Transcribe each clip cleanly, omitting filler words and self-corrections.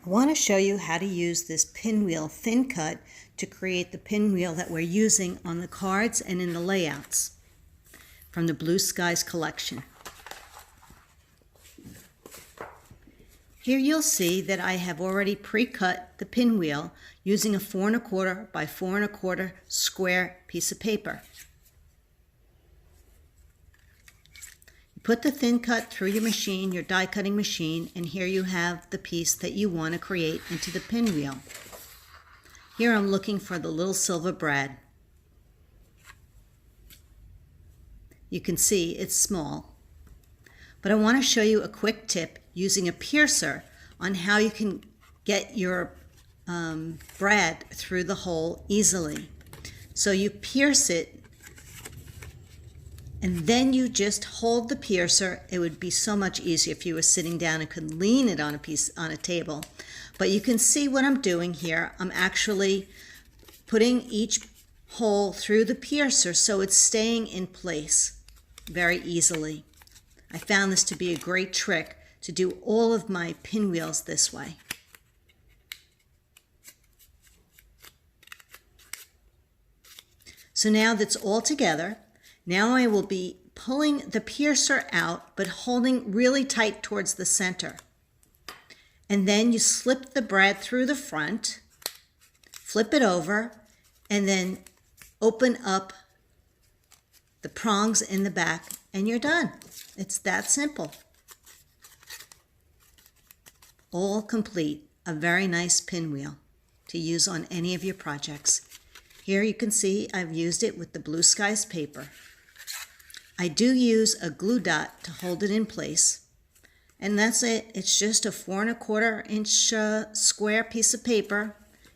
I want to show you how to use this pinwheel thin cut to create the pinwheel that we're using on the cards and in the layouts from the Blue Skies collection. Here you'll see that I have already pre-cut the pinwheel using a 4 1/4 by 4 1/4 square piece of paper. Put the thin cut through your machine, your die cutting machine, and here you have the piece that you want to create into the pinwheel. Here I'm looking for the little silver brad. You can see it's small. But I want to show you a quick tip using a piercer on how you can get your brad through the hole easily. So you pierce it and then you just hold the piercer. It would be so much easier if you were sitting down and could lean it on a table. But you can see what I'm doing here. I'm actually putting each hole through the piercer so it's staying in place very easily. I found this to be a great trick to do all of my pinwheels this way. So now that's all together. Now I will be pulling the piercer out, but holding really tight towards the center. And then you slip the brad through the front, flip it over, and then open up the prongs in the back, and you're done. It's that simple. All complete. A very nice pinwheel to use on any of your projects. Here you can see I've used it with the Blue Skies paper. I do use a glue dot to hold it in place, and that's it. It's just a 4 1/4 inch square piece of paper,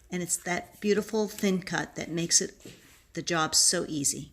and it's that beautiful thin cut that makes the job so easy.